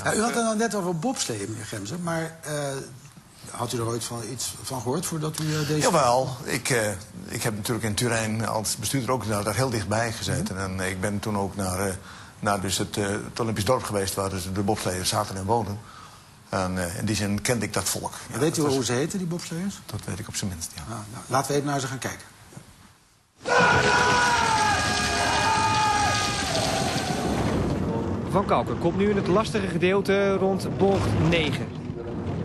Ja, u had het nou net over bobsleeën, meneer Gemser, maar had u er ooit iets van gehoord voordat u deze... Jawel, ik heb natuurlijk in Turijn als bestuurder ook daar heel dichtbij gezeten. En ik ben toen ook naar dus het Olympisch dorp geweest, waar dus de bobsleeërs zaten en woonden. En in die zin kende ik dat volk. Ja, weet u hoe ze heten, die bobsleeërs? Dat weet ik op zijn minst, ja. Nou, laten we even naar ze gaan kijken. Van Kalker komt nu in het lastige gedeelte rond bocht 9.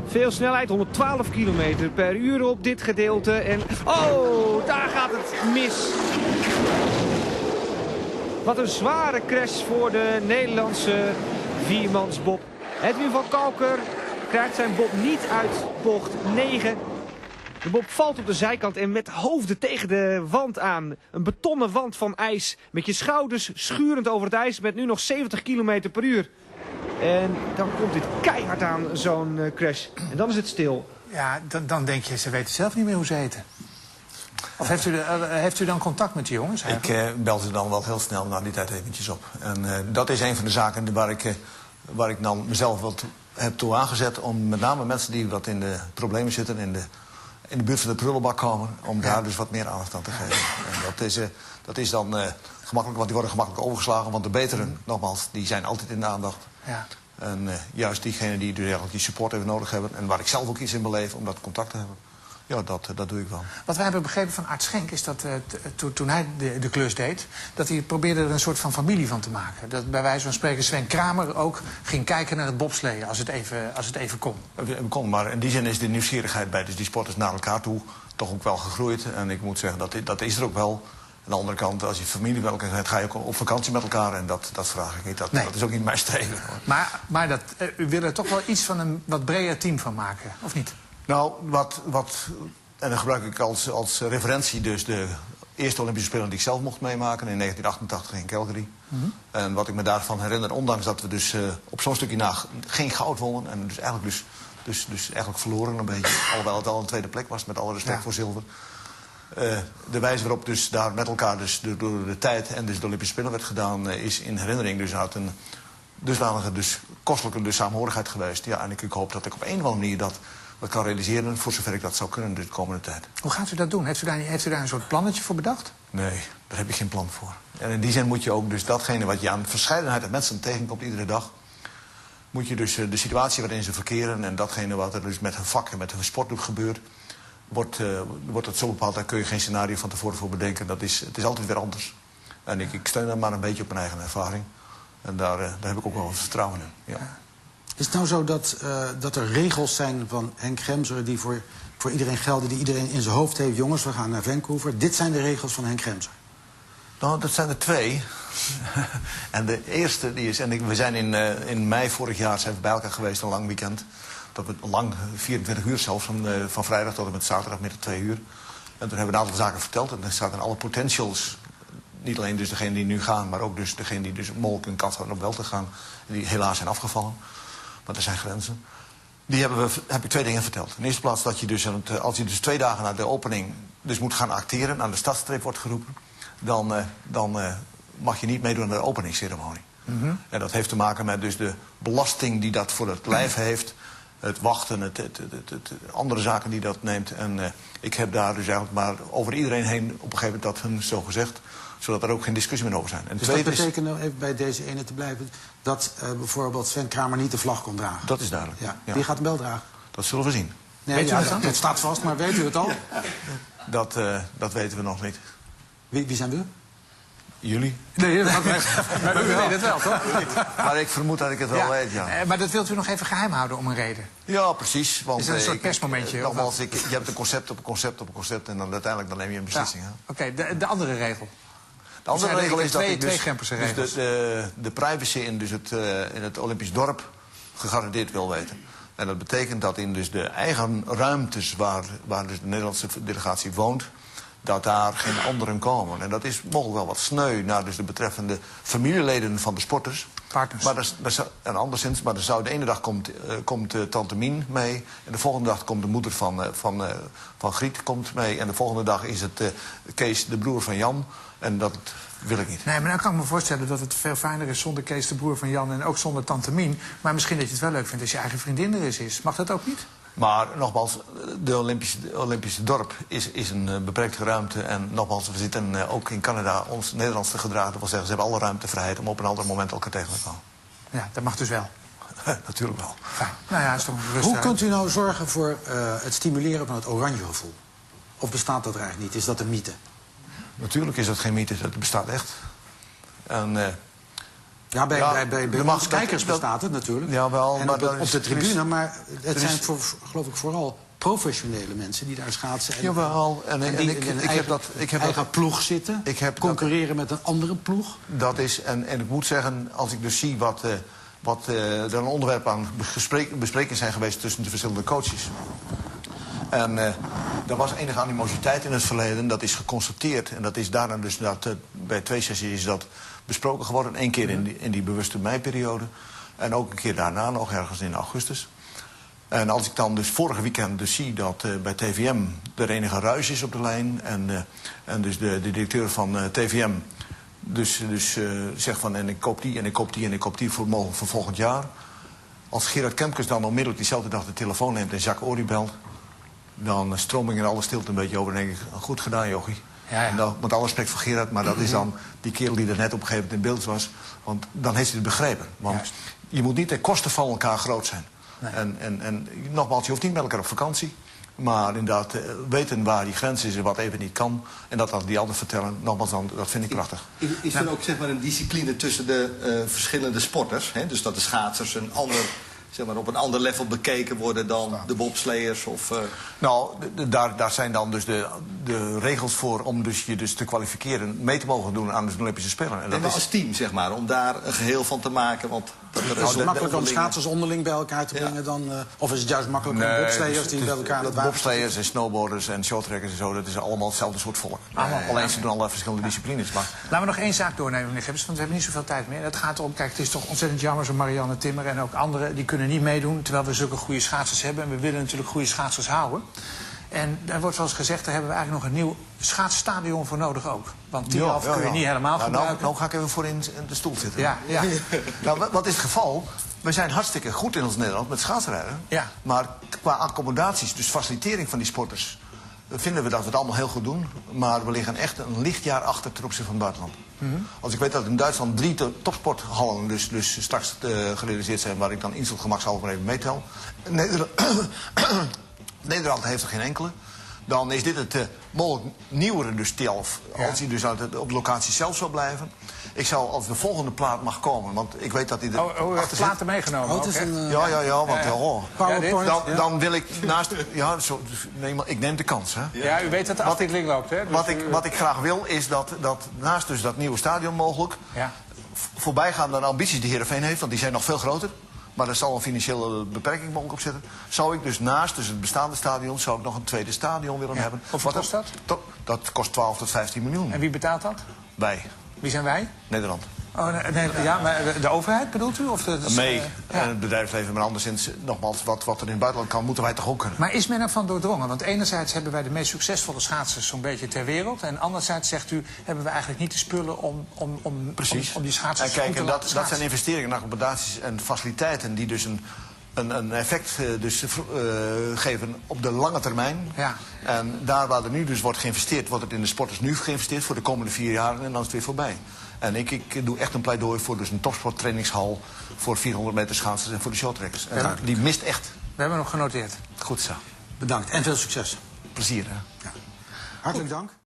Veel snelheid, 112 km per uur op dit gedeelte. En oh, daar gaat het mis. Wat een zware crash voor de Nederlandse viermansbob. Edwin van Kalker krijgt zijn bob niet uit bocht 9. De bob valt op de zijkant en met hoofden tegen de wand aan. Een betonnen wand van ijs. Met je schouders schurend over het ijs met nu nog 70 km per uur. En dan komt dit keihard aan, zo'n crash. En dan is het stil. Ja, dan denk je, ze weten zelf niet meer hoe ze heten. Of heeft u dan contact met die jongens? Ik bel ze dan wel heel snel na die tijd eventjes op. En dat is een van de zaken waar ik dan mezelf wat heb toe aangezet. Om met name mensen die wat in de problemen zitten, in de buurt van de prullenbak komen, om daar dus wat meer aandacht aan te geven. En dat is dan gemakkelijk, want die worden gemakkelijk overgeslagen. Want de beteren, nogmaals, die zijn altijd in de aandacht. Ja. En juist diegenen die dus eigenlijk die support even nodig hebben, en waar ik zelf ook iets in beleef om dat contact te hebben, ja, dat doe ik wel. Wat wij hebben begrepen van Art Schenk is dat toen hij de klus deed, dat hij probeerde er een soort van familie van te maken. Dat bij wijze van spreken Sven Kramer ook ging kijken naar het bobsleeën als het even kon. Maar in die zin is de nieuwsgierigheid bij dus die sporters naar elkaar toe toch ook wel gegroeid. En ik moet zeggen, dat is er ook wel. Aan de andere kant, als je familie bij elkaar hebt, ga je ook op vakantie met elkaar. En dat vraag ik niet. Dat is ook niet mijn streven. Maar u wil er toch wel iets van een wat breder team van maken, of niet? Nou, en dan gebruik ik als referentie dus de eerste Olympische Spelen die ik zelf mocht meemaken in 1988 in Calgary. En wat ik me daarvan herinner, ondanks dat we dus op zo'n stukje na geen goud wonnen en dus eigenlijk verloren een beetje, alhoewel het al een tweede plek was, met alle respect voor zilver. De wijze waarop dus daar met elkaar dus door de tijd en dus de Olympische Spelen werd gedaan, is in herinnering dus uit een dusdanige kostelijke samenhorigheid geweest. Ja, en ik hoop dat ik op een of andere manier dat kan realiseren, voor zover ik dat zou kunnen de komende tijd. Hoe gaat u dat doen? Heeft u daar een soort plannetje voor bedacht? Nee, daar heb ik geen plan voor. En in die zin moet je ook dus datgene wat je aan verscheidenheid aan mensen tegenkomt iedere dag, moet je dus de situatie waarin ze verkeren en datgene wat er dus met hun vak en met hun sportdoek gebeurt, wordt het zo bepaald, daar kun je geen scenario van tevoren voor bedenken. Het is altijd weer anders. En ik steun daar maar een beetje op mijn eigen ervaring. En daar heb ik ook wel wat vertrouwen in. Ja. Is het nou zo dat er regels zijn van Henk Gemser die voor iedereen gelden, die iedereen in zijn hoofd heeft? Jongens, we gaan naar Vancouver. Dit zijn de regels van Henk Gemser. Nou, dat zijn er twee. En de eerste die is, en we zijn in mei vorig jaar zijn we bij elkaar geweest, een lang weekend. Dat we lang, 24 uur zelfs, van vrijdag tot en met zaterdagmiddag 2 uur. En toen hebben we een aantal zaken verteld. En er zaten alle potentials, niet alleen dus degenen die nu gaan, maar ook dus degenen die dus mogelijk een kans hadden om wel te gaan. En die helaas zijn afgevallen. Maar er zijn grenzen. Heb ik 2 dingen verteld. In de eerste plaats dat je dus, als je dus 2 dagen na de opening dus moet gaan acteren, aan de startstreep wordt geroepen, dan mag je niet meedoen aan de openingsceremonie. En dat heeft te maken met dus de belasting die dat voor het lijf heeft, het wachten, het andere zaken die dat neemt. En ik heb daar dus eigenlijk maar over iedereen heen op een gegeven moment dat hun zo gezegd, zodat er ook geen discussie meer over zijn. En dus dat betekent, even bij deze ene te blijven, dat bijvoorbeeld Sven Kramer niet de vlag kon dragen? Dat is duidelijk. Ja. Ja. Wie gaat hem wel dragen? Dat zullen we zien. Nee, weet u het dan? Het staat vast, maar weet u het al? Dat weten we nog niet. Wie zijn we? Jullie? Nee, maar u weet het wel, toch? Maar ik vermoed dat ik het wel weet, ja. Maar dat wilt u nog even geheim houden om een reden? Ja, precies. Want, is dat een soort persmomentje? Nogmaals, je hebt een concept op een concept op een concept en dan uiteindelijk neem je een beslissing. Ja. Oké, de andere regel? De andere regel is dat ik dus de privacy in het Olympisch dorp gegarandeerd wil weten. En dat betekent dat in dus de eigen ruimtes waar dus de Nederlandse delegatie woont, dat daar geen anderen komen. En dat is mogelijk wel wat sneu naar dus de betreffende familieleden van de sporters. Partners. Maar en anderszins, maar dan zou de ene dag komt tante Mien mee. En de volgende dag komt de moeder van Griet komt mee. En de volgende dag is het Kees, de broer van Jan. En dat wil ik niet. Nee, maar dan kan ik me voorstellen dat het veel fijner is zonder Kees, de broer van Jan, en ook zonder tante Mien. Maar misschien dat je het wel leuk vindt als je eigen vriendin er eens is. Mag dat ook niet? Maar nogmaals, de Olympische dorp is een beperkte ruimte. En nogmaals, we zitten ook in Canada ons Nederlands te gedragen. Dat wil zeggen, ze hebben alle ruimtevrijheid om op een ander moment elkaar tegen te komen. Ja, dat mag dus wel. Natuurlijk wel. Fijn. Nou ja, is toch rustig. Hoe kunt u nou zorgen voor het stimuleren van het oranje gevoel? Of bestaat dat er eigenlijk niet? Is dat een mythe? Natuurlijk is dat geen mythe, dat bestaat echt. En, ja, bij ons kijkers bestaat het natuurlijk. Jawel, en maar op de tribune, maar het zijn geloof ik vooral professionele mensen die daar schaatsen. Jawel, en die in een eigen ploeg zitten, concurreren met een andere ploeg. Dat is, en ik moet zeggen, als ik dus zie wat er een onderwerp aan besprekingen zijn geweest tussen de verschillende coaches. En er was enige animositeit in het verleden, dat is geconstateerd. En dat is daarna dus bij 2 sessies is dat besproken geworden. 1 keer in die bewuste meiperiode. En ook een keer daarna, nog ergens in augustus. En als ik dan dus vorige weekend dus zie dat bij TVM er enige ruis is op de lijn. En dus de directeur van TVM dus zegt van en ik koop die en ik koop die en ik koop die voor volgend jaar. Als Gerard Kemkes dan onmiddellijk diezelfde dag de telefoon neemt en Jacques Ory belt, dan stroom ik in alle stilte een beetje over en denk ik, goed gedaan jochie. Ja. En dan, met alle respect voor Gerard, maar dat is dan die kerel die er net op een gegeven moment in beeld was. Want dan heeft hij het begrepen. Want Juist. je moet niet ten koste van elkaar groot zijn. Nee. En nogmaals, je hoeft niet met elkaar op vakantie. Maar inderdaad weten waar die grens is en wat even niet kan. En dat aan die ander vertellen, nogmaals, dat vind ik prachtig. Is er ook zeg maar, een discipline tussen de verschillende sporters? Hè? Dus dat de schaatsers op een ander level bekeken worden dan de bobsleiers? Nou, daar zijn dan dus de regels voor om dus je dus te kwalificeren, mee te mogen doen aan de Olympische Spelen. En dat is als team, zeg maar, om daar een geheel van te maken. Want is het makkelijker om schaatsers onderling bij elkaar te brengen dan... of is het juist makkelijker om bobsleiers die bij elkaar aan het water... Bobsleiers en snowboarders en shorttrackers en zo, dat is allemaal hetzelfde soort volk. Alleen ze doen allerlei verschillende disciplines. Maar... Laten we nog 1 zaak doornemen, meneer Gibbs, want we hebben niet zoveel tijd meer. Het gaat erom, kijk, het is toch ontzettend jammer, zo Marianne Timmer en ook anderen, die kunnen niet meedoen, terwijl we zulke goede schaatsers hebben. En we willen natuurlijk goede schaatsers houden. En daar wordt zoals gezegd, daar hebben we eigenlijk nog een nieuw schaatsstadion voor nodig ook. Want die kun je niet helemaal gebruiken. Nou ga ik even voor in de stoel zitten. Ja. Nou, wat is het geval? We zijn hartstikke goed in ons Nederland met schaatsrijden. Ja. Maar qua accommodaties, dus facilitering van die sporters, vinden we dat we het allemaal heel goed doen. Maar we liggen echt een lichtjaar achter ten opzichte van het buitenland. Als ik weet dat in Duitsland 3 topsporthallen dus straks gerealiseerd zijn, waar ik dan instellingsgemakshalve even meetel. Nederland heeft er geen enkele. Dan is dit het mogelijk nieuwere dus TELF. Als hij dus op de locatie zelf zou blijven. Ik zou, als de volgende plaat mag komen, want ik weet dat hij er u heeft platen meegenomen ook, want dan wil ik naast... ik neem de kans, hè. Ja, u weet dat de aftiteling loopt, hè. Dus wat ik graag wil, is dat naast dus dat nieuwe stadion mogelijk... voorbijgaande aan ambities die Heerenveen heeft, want die zijn nog veel groter... maar er zal een financiële beperking mogelijk op zitten... zou ik dus naast het bestaande stadion zou ik nog een tweede stadion willen hebben. Wat kost dat? Dat kost 12 tot 15 miljoen. En wie betaalt dat? Wij. Wie zijn wij? Nederland. Oh, nee, ja, maar de overheid bedoelt u? Of En het bedrijfsleven, maar anderszins, nogmaals, wat er in het buitenland kan, moeten wij toch ook kunnen. Maar is men ervan doordrongen? Want enerzijds hebben wij de meest succesvolle schaatsers zo'n beetje ter wereld. En anderzijds, zegt u, hebben we eigenlijk niet de spullen om die schaatsers en kijk, goed te laten dat zijn investeringen in accommodaties en faciliteiten die dus een effect geven op de lange termijn. Ja. En daar waar er nu dus wordt geïnvesteerd, wordt het in de sporters nu geïnvesteerd voor de komende 4 jaar en dan is het weer voorbij. En ik doe echt een pleidooi voor dus een topsporttrainingshal voor 400 meter schaatsers en voor de shorttrackers. En die mist echt. We hebben nog genoteerd. Goed zo. Bedankt en veel succes. Plezier, hè. Ja. Hartelijk dank.